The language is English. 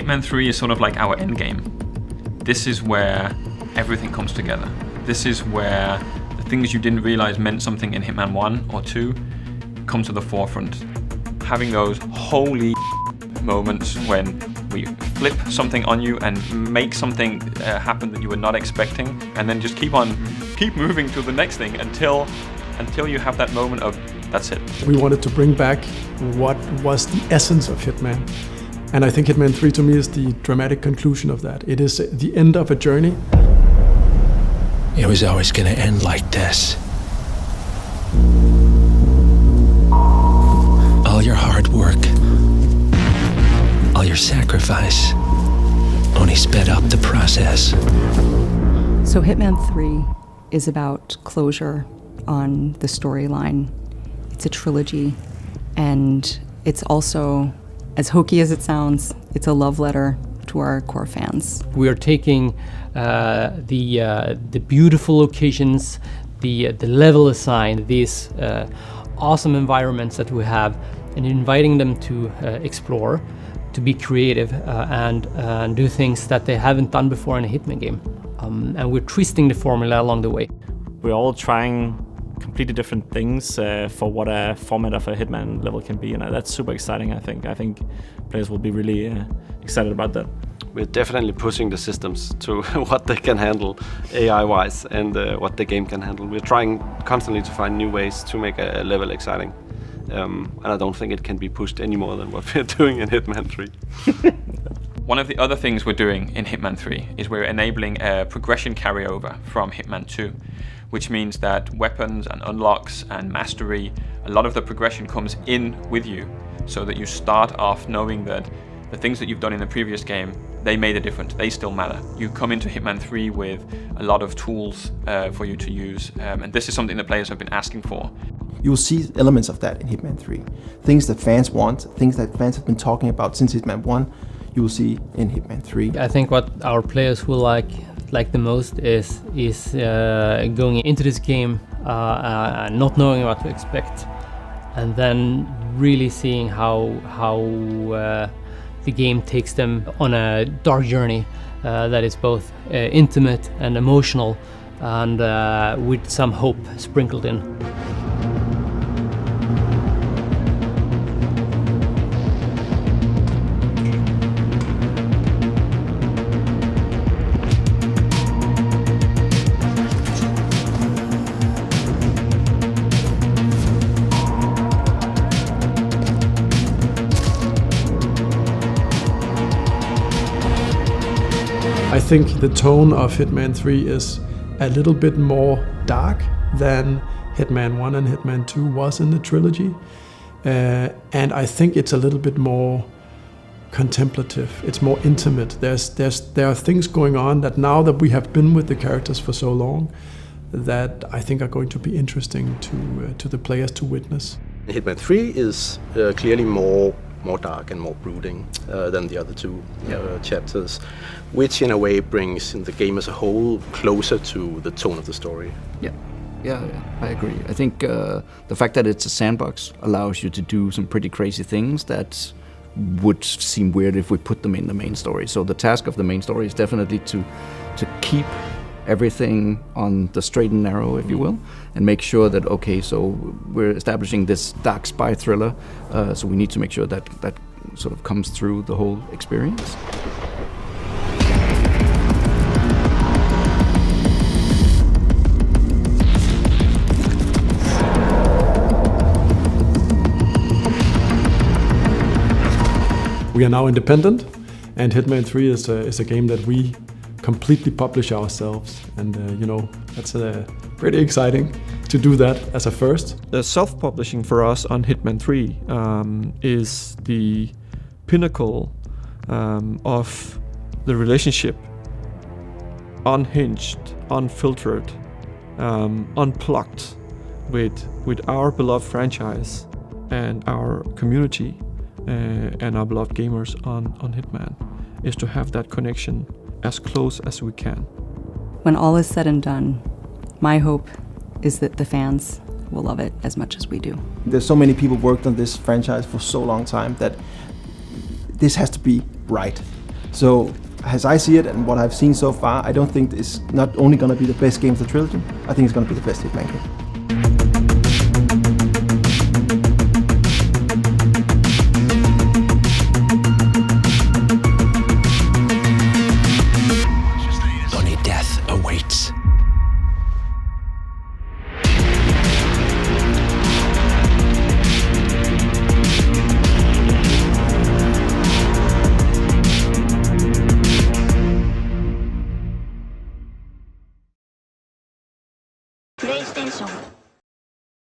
Hitman 3 is sort of like our end game. This is where everything comes together. This is where the things you didn't realize meant something in Hitman 1 or 2 come to the forefront. Having those holy moments when we flip something on you and make something happen that you were not expecting, and then just keep moving to the next thing until you have that moment of, that's it. We wanted to bring back what was the essence of Hitman. And I think Hitman 3 to me is the dramatic conclusion of that. It is the end of a journey. It was always gonna end like this. All your hard work, all your sacrifice, only sped up the process. So Hitman 3 is about closure on the storyline. It's a trilogy, and it's also, as hokey as it sounds, it's a love letter to our core fans. We are taking the beautiful locations, the level design, these awesome environments that we have, and inviting them to explore, to be creative, and do things that they haven't done before in a Hitman game. And we're twisting the formula along the way. We're all trying completely different things for what a format of a Hitman level can be, and that's super exciting. I think players will be really excited about that. We're definitely pushing the systems to what they can handle AI-wise and what the game can handle. We're trying constantly to find new ways to make a level exciting. And I don't think it can be pushed any more than what we're doing in Hitman 3. One of the other things we're doing in Hitman 3 is we're enabling a progression carryover from Hitman 2, which means that weapons and unlocks and mastery, a lot of the progression comes in with you, so that you start off knowing that the things that you've done in the previous game, they made a difference, they still matter. You come into Hitman 3 with a lot of tools for you to use, and this is something that players have been asking for. You will see elements of that in Hitman 3. Things that fans want, things that fans have been talking about since Hitman 1, you will see in Hitman 3. I think what our players will like the most is going into this game not knowing what to expect, and then really seeing how the game takes them on a dark journey that is both intimate and emotional, and with some hope sprinkled in. I think the tone of Hitman 3 is a little bit more dark than Hitman 1 and Hitman 2 was in the trilogy. And I think it's a little bit more contemplative. It's more intimate. There are things going on that now that we have been with the characters for so long, that I think are going to be interesting to the players to witness. Hitman 3 is clearly more dark and more brooding than the other two chapters, which in a way brings the game as a whole closer to the tone of the story. Yeah, I agree. I think the fact that it's a sandbox allows you to do some pretty crazy things that would seem weird if we put them in the main story. So the task of the main story is definitely to keep everything on the straight and narrow, if you will, and make sure that, okay, so we're establishing this dark spy thriller, so we need to make sure that that sort of comes through the whole experience. We are now independent, and Hitman 3 is a game that we completely publish ourselves, and that's pretty exciting to do that as a first. The self-publishing for us on Hitman 3 is the pinnacle of the relationship, unhinged, unfiltered, unplugged with our beloved franchise and our community and our beloved gamers on Hitman, is to have that connection as close as we can. When all is said and done, my hope is that the fans will love it as much as we do. There's so many people worked on this franchise for so long time that this has to be right. So, as I see it and what I've seen so far, I don't think it's not only going to be the best game of the trilogy, I think it's going to be the best Hitman game.